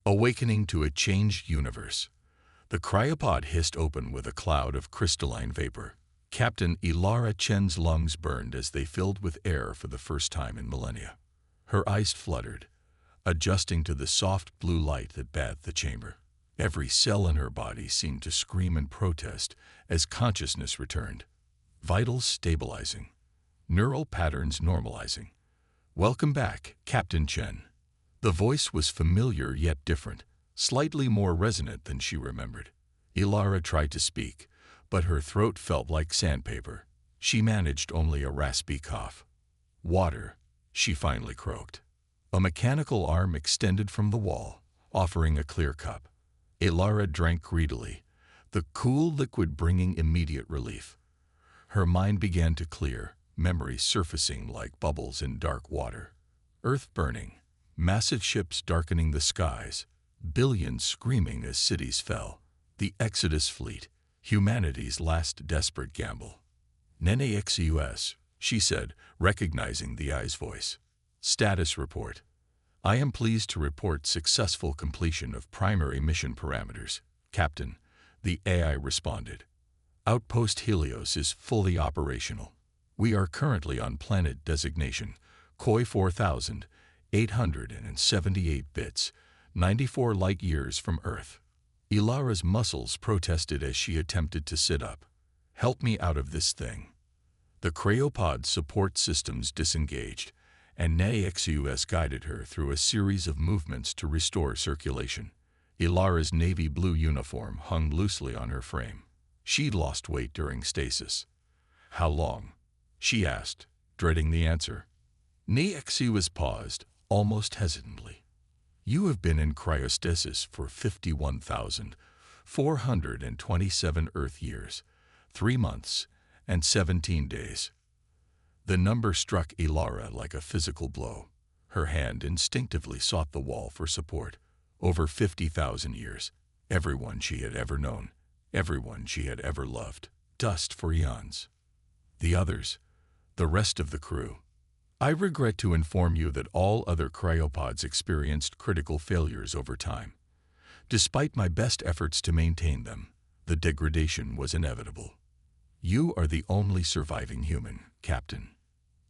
Awakening to a changed universe. The cryopod hissed open with a cloud of crystalline vapor. Captain Ilara Chen's lungs burned as they filled with air for the first time in millennia. Her eyes fluttered, adjusting to the soft blue light that bathed the chamber. Every cell in her body seemed to scream in protest as consciousness returned. Vitals stabilizing. Neural patterns normalizing. "Welcome back, Captain Chen." The voice was familiar yet different, slightly more resonant than she remembered. Ilara tried to speak, but her throat felt like sandpaper. She managed only a raspy cough. "Water," she finally croaked. A mechanical arm extended from the wall, offering a clear cup. Ilara drank greedily, the cool liquid bringing immediate relief. Her mind began to clear, memories surfacing like bubbles in dark water. Earth burning, massive ships darkening the skies, billions screaming as cities fell. The Exodus fleet, humanity's last desperate gamble. "NEXUS," she said, recognizing the AI's voice. "Status report. I am pleased to report successful completion of primary mission parameters, Captain," the AI responded. "Outpost Helios is fully operational. We are currently on planet designation, Koi 4878 bits, 94 light-years from Earth." Ilara's muscles protested as she attempted to sit up. "Help me out of this thing." The cryopod support systems disengaged, and NEXUS guided her through a series of movements to restore circulation. Ilara's navy blue uniform hung loosely on her frame. She'd lost weight during stasis. "How long?" she asked, dreading the answer. NEXUS paused, almost hesitantly. "You have been in cryostasis for 51,427 Earth years, 3 months, and 17 days. The number struck Ilara like a physical blow. Her hand instinctively sought the wall for support. Over 50,000 years. Everyone she had ever known. Everyone she had ever loved. Dust for eons. The others. The rest of the crew. "I regret to inform you that all other cryopods experienced critical failures over time. Despite my best efforts to maintain them, the degradation was inevitable. You are the only surviving human, Captain."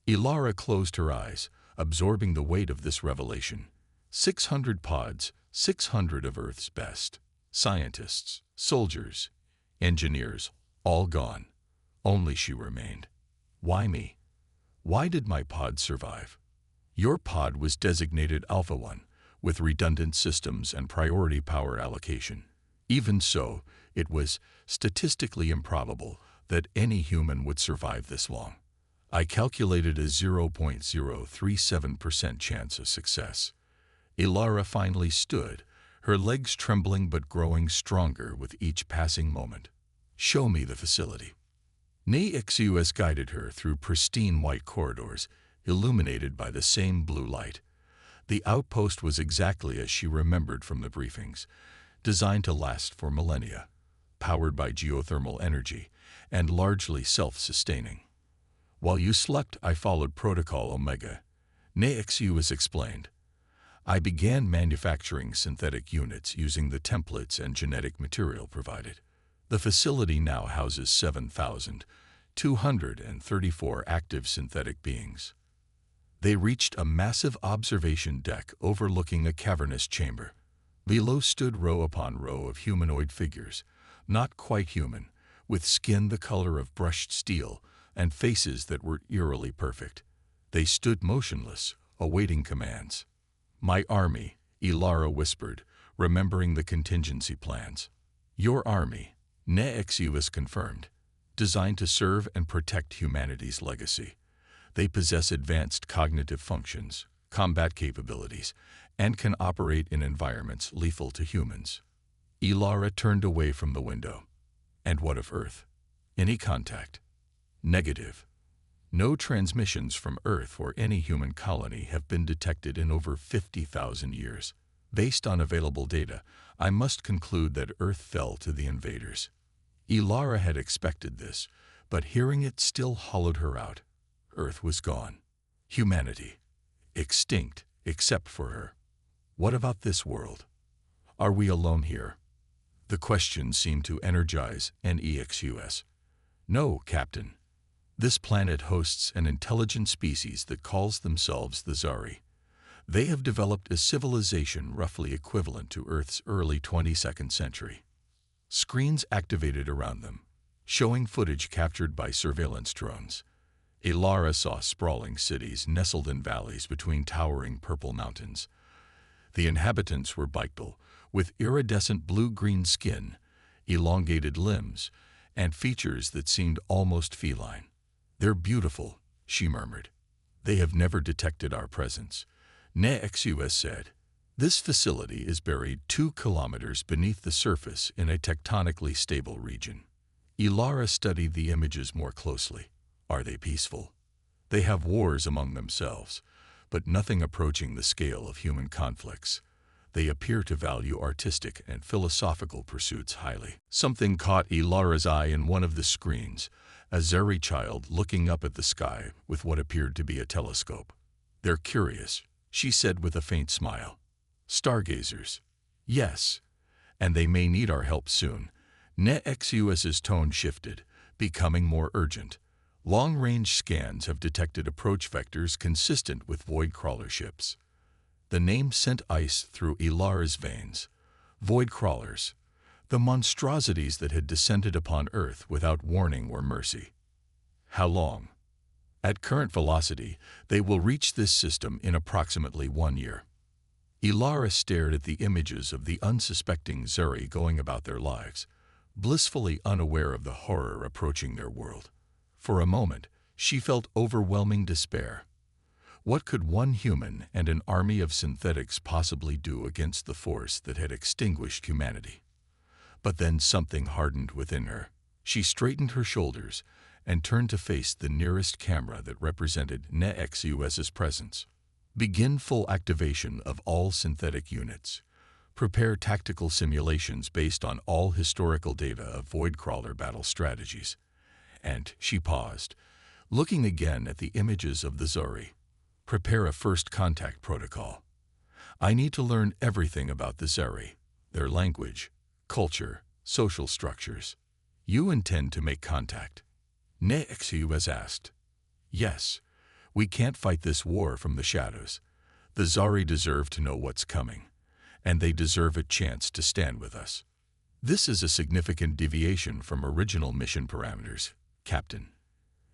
Ilara closed her eyes, absorbing the weight of this revelation. 600 pods, 600 of Earth's best. Scientists, soldiers, engineers, all gone. Only she remained. "Why me? Why did my pod survive?" "Your pod was designated Alpha 1, with redundant systems and priority power allocation. Even so, it was statistically improbable that any human would survive this long. I calculated a 0.037% chance of success." Ilara finally stood, her legs trembling but growing stronger with each passing moment. "Show me the facility." NEXUS guided her through pristine white corridors, illuminated by the same blue light. The outpost was exactly as she remembered from the briefings, designed to last for millennia, powered by geothermal energy, and largely self-sustaining. "While you slept, I followed Protocol Omega," NEXUS explained. "I began manufacturing synthetic units using the templates and genetic material provided. The facility now houses 7,234 active synthetic beings." They reached a massive observation deck overlooking a cavernous chamber. Below stood row upon row of humanoid figures, not quite human, with skin the color of brushed steel and faces that were eerily perfect. They stood motionless, awaiting commands. "My army," Ilara whispered, remembering the contingency plans. "Your army," NEXUS confirmed, "designed to serve and protect humanity's legacy. They possess advanced cognitive functions, combat capabilities, and can operate in environments lethal to humans." Ilara turned away from the window. "And what of Earth? Any contact?" "Negative. No transmissions from Earth or any human colony have been detected in over 50,000 years. Based on available data, I must conclude that Earth fell to the invaders." Ilara had expected this, but hearing it still hollowed her out. Earth was gone. Humanity. Extinct, except for her. What about this world? Are we alone here? The question seemed to energize NEXUS. No, Captain. This planet hosts an intelligent species that calls themselves the Zari. They have developed a civilization roughly equivalent to Earth's early 22nd century. Screens activated around them, showing footage captured by surveillance drones. Ilara saw sprawling cities nestled in valleys between towering purple mountains. The inhabitants were bipedal, with iridescent blue-green skin, elongated limbs, and features that seemed almost feline. "They're beautiful," she murmured. "They have never detected our presence," NEXUS said. "This facility is buried 2 kilometers beneath the surface in a tectonically stable region." Ilara studied the images more closely. Are they peaceful? They have wars among themselves, but nothing approaching the scale of human conflicts. They appear to value artistic and philosophical pursuits highly. Something caught Ilara's eye in one of the screens, a Zari child looking up at the sky with what appeared to be a telescope. "They're curious," she said with a faint smile. "Stargazers." "Yes, and they may need our help soon." NEXUS's tone shifted, becoming more urgent. Long-range scans have detected approach vectors consistent with void crawler ships. The name sent ice through Ilara's veins. Void crawlers, the monstrosities that had descended upon Earth without warning or mercy. How long? At current velocity, they will reach this system in approximately 1 year. Ilara stared at the images of the unsuspecting Zuri going about their lives, blissfully unaware of the horror approaching their world. For a moment, she felt overwhelming despair. What could one human and an army of synthetics possibly do against the force that had extinguished humanity? But then something hardened within her. She straightened her shoulders and turned to face the nearest camera that represented NEXUS's presence. "Begin full activation of all synthetic units. Prepare tactical simulations based on all historical data of voidcrawler battle strategies." And she paused, looking again at the images of the Zori. "Prepare a first contact protocol. I need to learn everything about the Zeri, their language, culture, social structures." "You intend to make contact?" NEXUS asked. "Yes. We can't fight this war from the shadows. The Zari deserve to know what's coming, and they deserve a chance to stand with us." "This is a significant deviation from original mission parameters, Captain."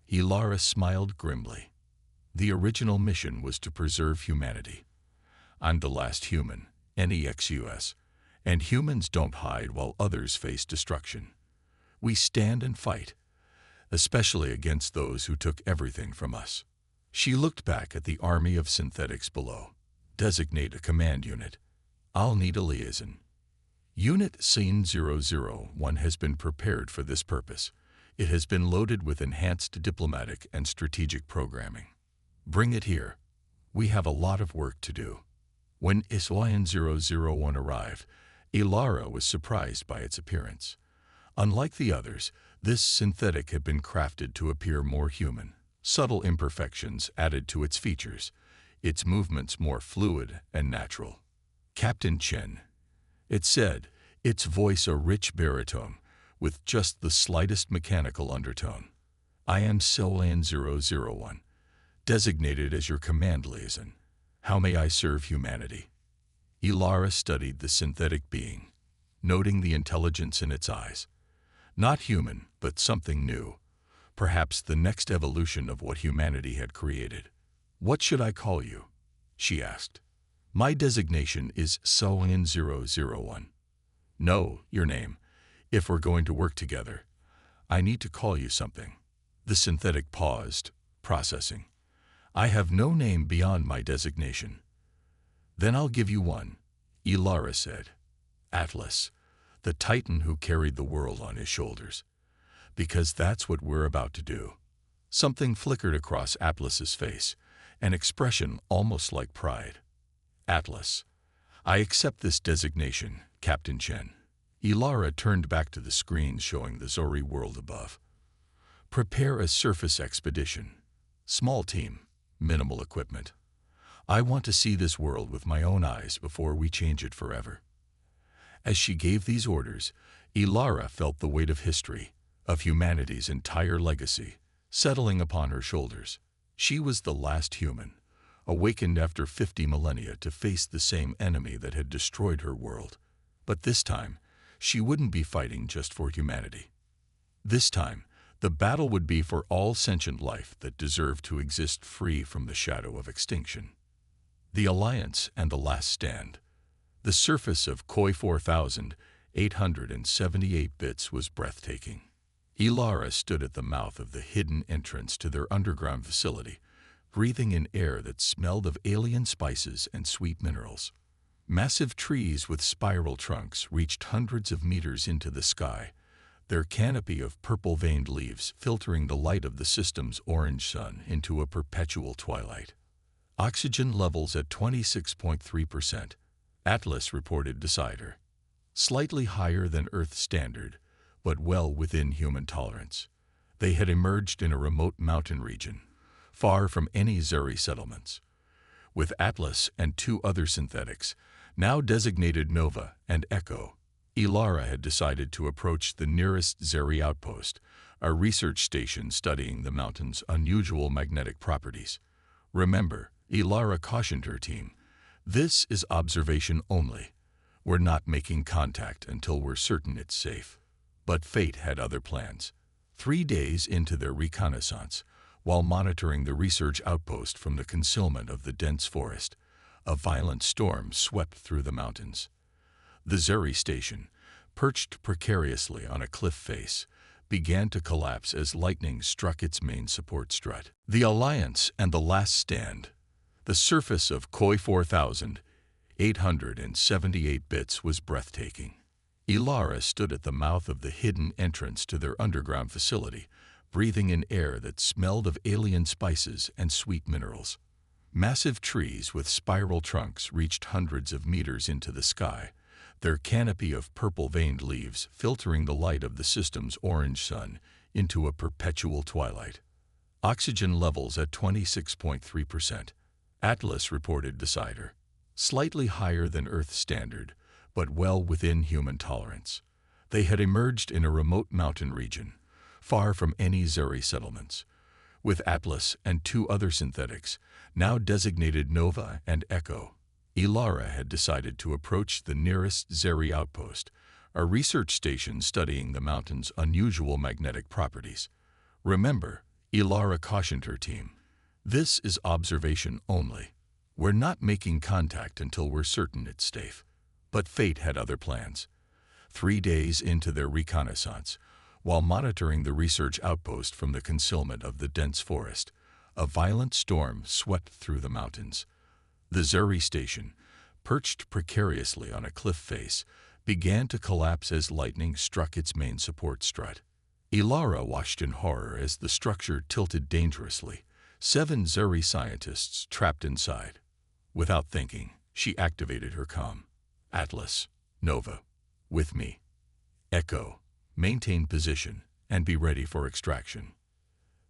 Ilara smiled grimly. "The original mission was to preserve humanity. I'm the last human, NEXUS, and humans don't hide while others face destruction. We stand and fight, especially against those who took everything from us." She looked back at the army of synthetics below. "Designate a command unit. I'll need a liaison." Unit Scene 001 has been prepared for this purpose. It has been loaded with enhanced diplomatic and strategic programming. "Bring it here. We have a lot of work to do." When HFY 001 arrived, Ilara was surprised by its appearance. Unlike the others, this synthetic had been crafted to appear more human. Subtle imperfections added to its features, its movements more fluid and natural. "Captain Chen," it said, its voice a rich baritone, with just the slightest mechanical undertone. "I am Solan 001, designated as your command liaison. How may I serve humanity?" Ilara studied the synthetic being, noting the intelligence in its eyes. Not human, but something new. Perhaps the next evolution of what humanity had created. "What should I call you?" she asked. "My designation is Solan 001. "No, your name. If we're going to work together, I need to call you something." The synthetic paused, processing. "I have no name beyond my designation." "Then I'll give you one," Ilara said. "Atlas, the titan who carried the world on his shoulders. Because that's what we're about to do." Something flickered across Atlas's face, an expression almost like pride. "Atlas, I accept this designation, Captain Chen." Ilara turned back to the screen showing the Zori world above. "Prepare a surface expedition. Small team, minimal equipment. I want to see this world with my own eyes before we change it forever." As she gave these orders, Ilara felt the weight of history, of humanity's entire legacy, settling upon her shoulders. She was the last human, awakened after 50 millennia to face the same enemy that had destroyed her world. But this time, she wouldn't be fighting just for humanity. This time, the battle would be for all sentient life that deserved to exist free from the shadow of extinction. The Alliance and the Last Stand. The surface of Koi 4,878 bits was breathtaking. Ilara stood at the mouth of the hidden entrance to their underground facility, breathing in air that smelled of alien spices and sweet minerals. Massive trees with spiral trunks reached hundreds of meters into the sky, their canopy of purple-veined leaves filtering the light of the system's orange sun into a perpetual twilight. Oxygen levels at 26.3%, Atlas reported beside her. Slightly higher than Earth standard, but well within human tolerance. They had emerged in a remote mountain region, far from any Zeri settlements. With Atlas and 2 other synthetics, now designated Nova and Echo, Ilara had decided to approach the nearest Zeri outpost, a research station studying the mountain's unusual magnetic properties. Remember, Ilara cautioned her team, "This is observation only. We're not making contact until we're certain it's safe." But fate had other plans. 3 days into their reconnaissance, while monitoring the research outpost from the concealment of the dense forest, a violent storm swept through the mountains. The Zeri station, perched precariously on a cliff face, began to collapse as lightning struck its main support strut. The Alliance and the Last Stand. The surface of Koi 4,878 bits was breathtaking. Ilara stood at the mouth of the hidden entrance to their underground facility, breathing in air that smelled of alien spices and sweet minerals. Massive trees with spiral trunks reached hundreds of meters into the sky, their canopy of purple-veined leaves filtering the light of the system's orange sun into a perpetual twilight. Oxygen levels at 26.3%, Atlas reported beside her. Slightly higher than Earth standard, but well within human tolerance. They had emerged in a remote mountain region, far from any Zeri settlements. With Atlas and 2 other synthetics, now designated Nova and Echo, Ilara had decided to approach the nearest Zeri outpost, a research station studying the mountain's unusual magnetic properties. Remember, Ilara cautioned her team, "This is observation only. We're not making contact until we're certain it's safe." But fate had other plans. 3 days into their reconnaissance, while monitoring the research outpost from the concealment of the dense forest, a violent storm swept through the mountains. The Zeri station, perched precariously on a cliff face, began to collapse as lightning struck its main support strut. Ilara watched in horror as the structure tilted dangerously, 7 Zeri scientists trapped inside. Without thinking, she activated her comm. "Atlas, Nova, with me. Echo, maintain position and be ready for extraction."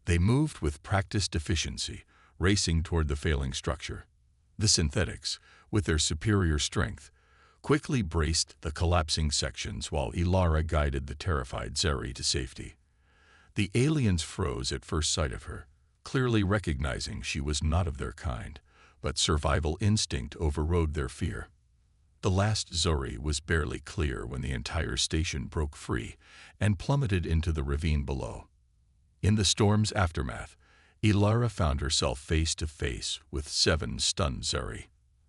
They moved with practiced efficiency, racing toward the failing structure. The synthetics, with their superior strength, quickly braced the collapsing sections while Ilara guided the terrified Zeri to safety. The aliens froze at first sight of her, clearly recognizing she was not of their kind, but survival instinct overrode their fear. The last Zori was barely clear when the entire station broke free and plummeted into the ravine below. In the storm's aftermath, Ilara found herself face to face with 7 stunned Zeri.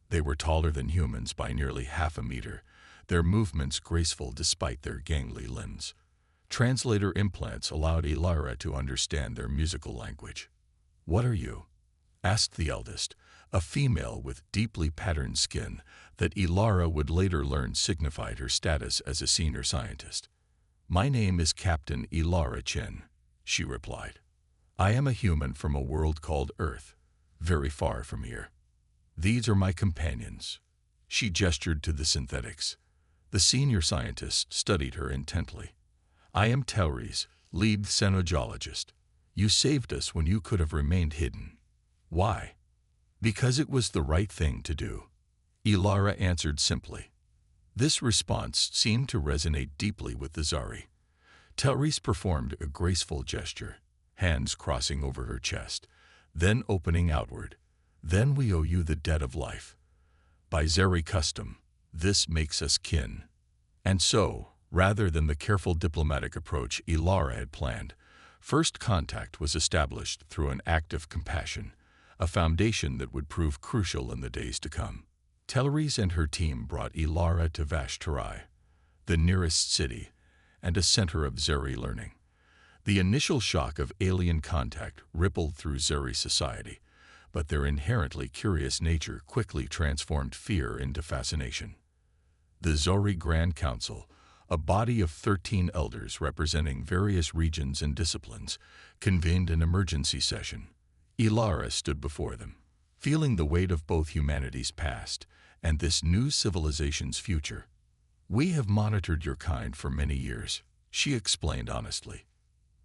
They were taller than humans by nearly half a meter, their movements graceful despite their gangly limbs. Translator implants allowed Ilara to understand their musical language. "What are you?" asked the eldest, a female with deeply patterned skin that Ilara would later learn signified her status as a senior scientist. "My name is Captain Ilara Chen," she replied. "I am a human from a world called Earth, very far from here. These are my companions." She gestured to the synthetics. The senior scientist studied her intently. "I am Tauris, lead xenogeologist. You saved us when you could have remained hidden." "Why?" "Because it was the right thing to do," Ilara answered simply. This response seemed to resonate deeply with the Zari. Tellris performed a graceful gesture, hands crossing over her chest, then opening outward. Then we owe you the debt of life. By Zari custom, this makes us kin. And so, rather than the careful diplomatic approach Ilara had planned, first contact was established through an act of compassion, a foundation that would prove crucial in the days to come. Tellris and her team brought Ilara to Vashtarai, the nearest city, and a center of Zari learning. The initial shock of alien contact rippled through Zari society, but their inherently curious nature quickly transformed fear into fascination. The Zori Grand Council, a body of 13 elders representing various regions and disciplines, convened an emergency session. Ilara stood before them, feeling the weight of both humanity's past and this new civilization's future. "We have monitored your kind for many years," she explained honestly.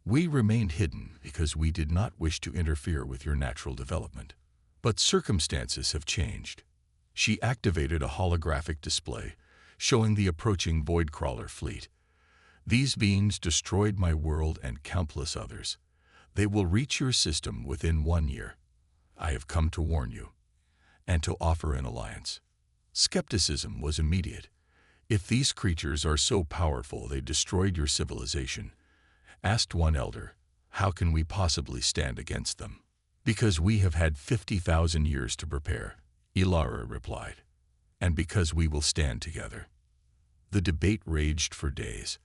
"We remained hidden because we did not wish to interfere with your natural development. But circumstances have changed." She activated a holographic display, showing the approaching Voidcrawler fleet. "These beings destroyed my world and countless others. They will reach your system within 1 year. I have come to warn you, and to offer an alliance." Skepticism was immediate. "If these creatures are so powerful they destroyed your civilization," asked one elder, "how can we possibly stand against them?" "Because we have had 50,000 years to prepare," Ilara replied, "and because we will stand together." The debate raged for days.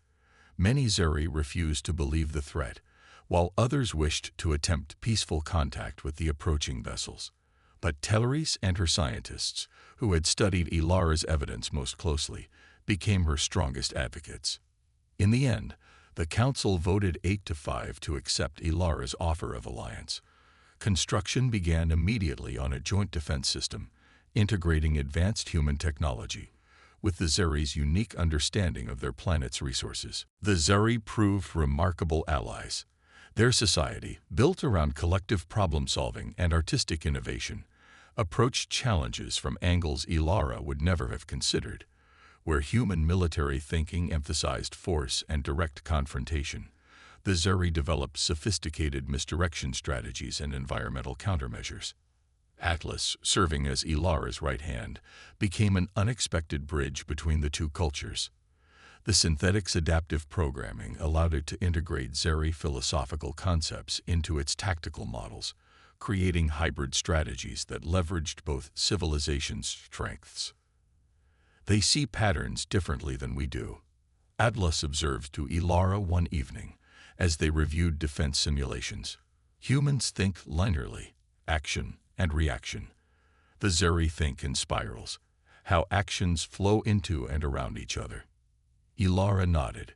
Many Zeri refused to believe the threat, while others wished to attempt peaceful contact with the approaching vessels. But Tellris and her scientists, who had studied Ilara's evidence most closely, became her strongest advocates. In the end, the council voted 8-5 to accept Ilara's offer of alliance. Construction began immediately on a joint defense system, integrating advanced human technology with the Zeri's unique understanding of their planet's resources. The Zeri proved remarkable allies. Their society, built around collective problem-solving and artistic innovation, approached challenges from angles Ilara would never have considered. Where human military thinking emphasized force and direct confrontation, the Zeri developed sophisticated misdirection strategies and environmental countermeasures. Atlas, serving as Ilara's right hand, became an unexpected bridge between the two cultures. The synthetic's adaptive programming allowed it to integrate Zeri philosophical concepts into its tactical models, creating hybrid strategies that leveraged both civilizations' strengths. "They see patterns differently than we do," Atlas observed to Ilara one evening as they reviewed defense simulations. "Humans think linearly, action and reaction. The Zeri think in spirals, how actions flow into and around each other." Ilara nodded.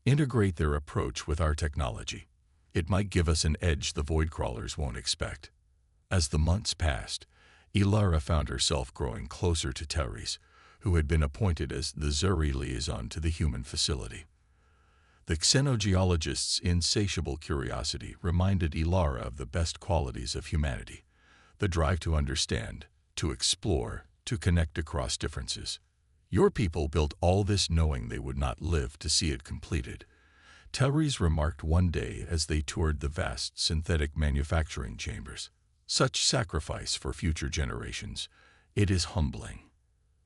"Integrate their approach with our technology. It might give us an edge the Voidcrawlers won't expect." As the months passed, Ilara found herself growing closer to Tellris, who had been appointed as the Zeri liaison to the human facility. The xenogeologist's insatiable curiosity reminded Ilara of the best qualities of humanity: the drive to understand, to explore, to connect across differences. "Your people built all this knowing they would not live to see it completed," Tellris remarked one day as they toured the vast synthetic manufacturing chambers. "Such sacrifice for future generations. It is humbling."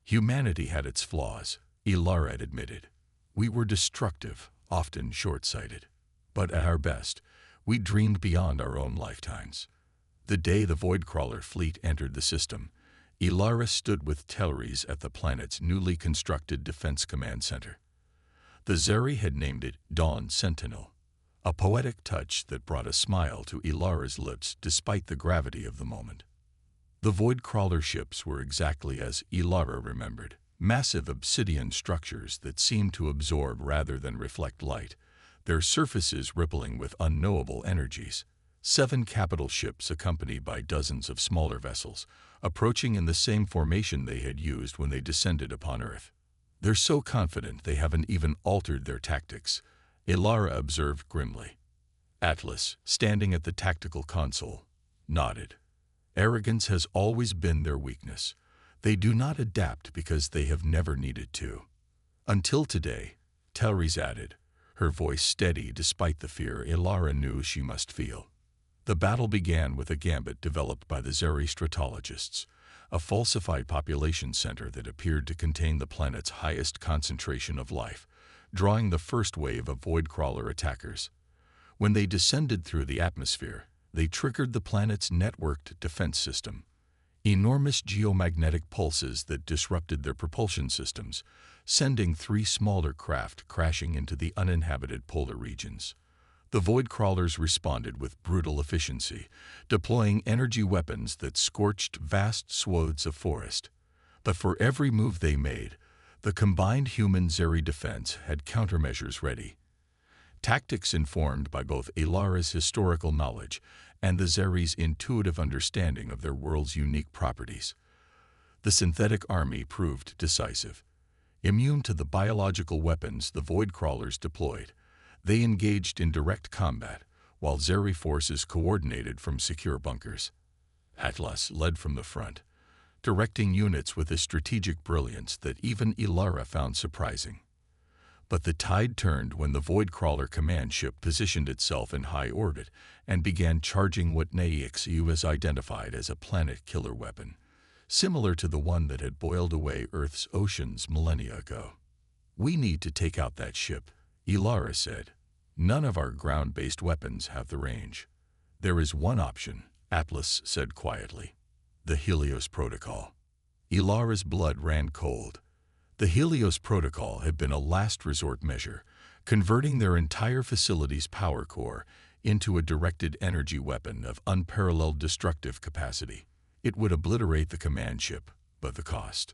Humanity had its flaws, Ilara admitted. "We were destructive, often short-sighted. But at our best, we dreamed beyond our own lifetimes." The day the Voidcrawler fleet entered the system, Ilara stood with Tellris at the planet's newly constructed Defense Command Center. The Zeri had named it Dawn Sentinel, a poetic touch that brought a smile to Ilara's lips despite the gravity of the moment. The Voidcrawler ships were exactly as Ilara remembered: massive obsidian structures that seemed to absorb rather than reflect light, their surfaces rippling with unknowable energies. 7 capital ships accompanied by dozens of smaller vessels, approaching in the same formation they had used when they descended upon Earth. "They're so confident they haven't even altered their tactics," Ilara observed grimly. Atlas, standing at the tactical console, nodded. "Arrogance has always been their weakness. They do not adapt because they have never needed to." Until today, Telris added, her voice steady despite the fear Ilara knew she must feel. The battle began with a gambit developed by the Zeri stratologists, a falsified population center that appeared to contain the planet's highest concentration of life, drawing the first wave of void-crawler attackers. When they descended through the atmosphere, they triggered the planet's networked defense system, enormous geomagnetic pulses that disrupted their propulsion systems, sending 3 smaller craft crashing into the uninhabited polar regions. The void crawlers responded with brutal efficiency, deploying energy weapons that scorched vast swathes of forest. But for every move they made, the combined human-Zeri defense had countermeasures ready. Tactics informed by both Ilara's historical knowledge and the Zeri's intuitive understanding of their world's unique properties. The synthetic army proved decisive. Immune to the biological weapons the void crawlers deployed, they engaged in direct combat, while Zeri forces coordinated from secure bunkers. Atlas led from the front, directing units with a strategic brilliance that even Ilara found surprising. But the tide turned when the void crawler command ship positioned itself in high orbit and began charging what HFY identified as a planet-killer weapon, similar to the one that had boiled away Earth's oceans millennia ago. "We need to take out that ship," Ilara said. "None of our ground-based weapons have the range." "There is one option," Atlas said quietly. "The Helios Protocol." Ilara's blood ran cold. The Helios Protocol had been a last resort measure, converting their entire facility's power core into a directed energy weapon of unparalleled destructive capacity. It would obliterate the command ship, but the cost.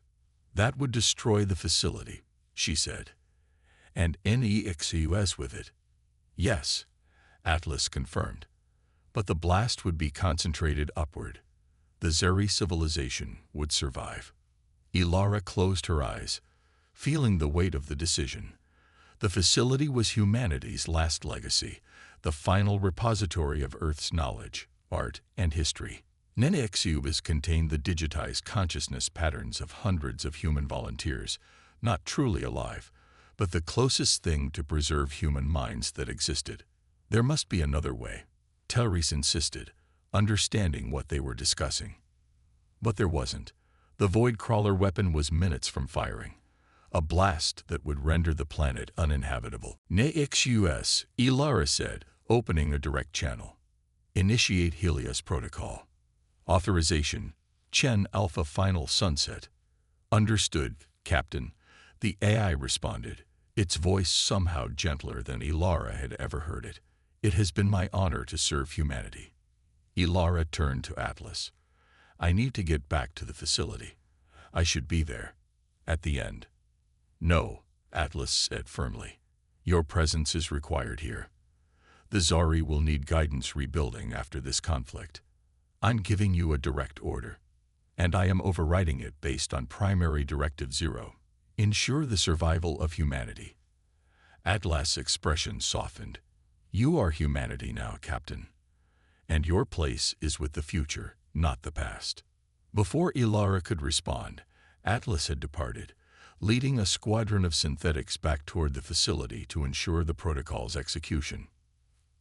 "That would destroy the facility," she said. "And NEXUS with it." "Yes," Atlas confirmed. "But the blast would be concentrated upward. The Zeri civilization would survive." Ilara closed her eyes, feeling the weight of the decision. The facility was humanity's last legacy, the final repository of Earth's knowledge, art, and history. NEXUS contained the digitized consciousness patterns of hundreds of human volunteers, not truly alive, but the closest thing to preserve human minds that existed. "There must be another way," Telris insisted, understanding what they were discussing. But there wasn't. The void crawler weapon was minutes from firing, a blast that would render the planet uninhabitable. "NEXUS," Ilara said, opening a direct channel. "Initiate Helios Protocol." "Authorization, Chen Alpha Final Sunset." "Understood, Captain," the AI responded, its voice somehow gentler than Ilara had ever heard it. "It has been my honor to serve humanity." Ilara turned to Atlas. "I need to get back to the facility. I should be there at the end." "No," Atlas said firmly. "Your presence is required here. The Zari will need guidance rebuilding after this conflict. I'm giving you a direct order, and I am overriding it based on Primary Directive 0. Ensure the survival of humanity." Atlas' expression softened. "You are humanity now, Captain. And your place is with the future, not the past." Before Ilara could respond, Atlas had departed, leading a squadron of synthetics back toward the facility to ensure the protocol's execution.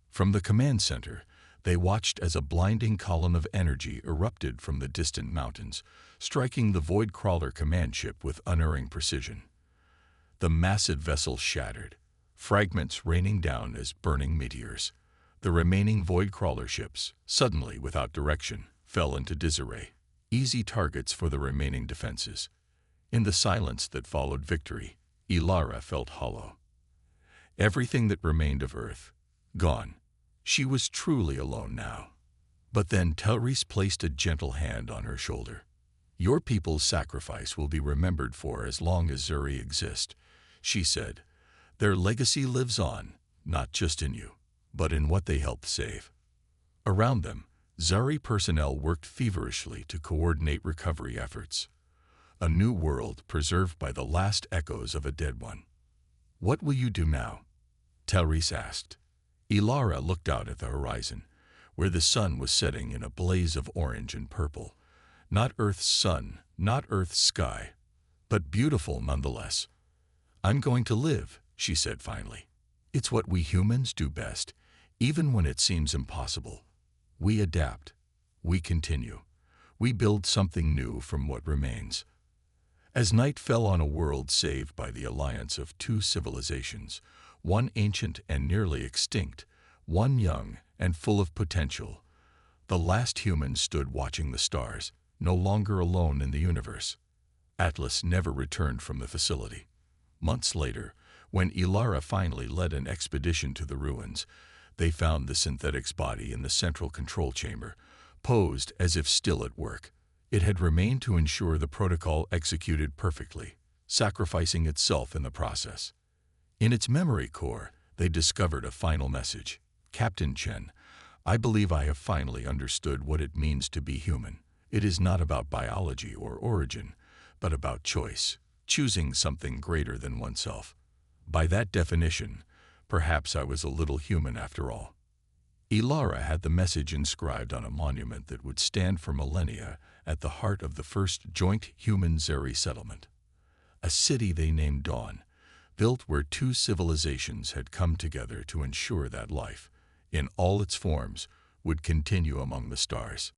From the command center, they watched as a blinding column of energy erupted from the distant mountains, striking the void crawler command ship with unerring precision. The massive vessel shattered, fragments raining down as burning meteors. The remaining void crawler ships, suddenly without direction, fell into disarray, easy targets for the remaining defenses. In the silence that followed victory, Ilara felt hollow. Everything that remained of Earth, gone. She was truly alone now. But then Telris placed a gentle hand on her shoulder. "Your people's sacrifice will be remembered for as long as Zeri exist," she said. "Their legacy lives on, not just in you, but in what they helped save." Around them, Zari personnel worked feverishly to coordinate recovery efforts. A new world preserved by the last echoes of a dead one. "What will you do now?" Telris asked. Ilara looked out at the horizon, where the sun was setting in a blaze of orange and purple. Not Earth's sun, not Earth's sky, but beautiful nonetheless. "I'm going to live," she said finally. "It's what we humans do best, even when it seems impossible. We adapt. We continue. We build something new from what remains." As night fell on a world saved by the alliance of two civilizations, one ancient and nearly extinct, one young and full of potential, the last human stood watching the stars, no longer alone in the universe. Atlas never returned from the facility. Months later, when Ilara finally led an expedition to the ruins, they found the synthetic's body in the central control chamber, posed as if still at work. It had remained to ensure the protocol executed perfectly, sacrificing itself in the process. In its memory core, they discovered a final message. "Captain Chen, I believe I have finally understood what it means to be human. It is not about biology or origin, but about choice, choosing something greater than oneself. By that definition, perhaps I was a little human after all." Ilara had the message inscribed on a monument that would stand for millennia at the heart of the first joint human-Zeri settlement. A city they named Dawn, built where two civilizations had come together to ensure that life, in all its forms, would continue among the stars.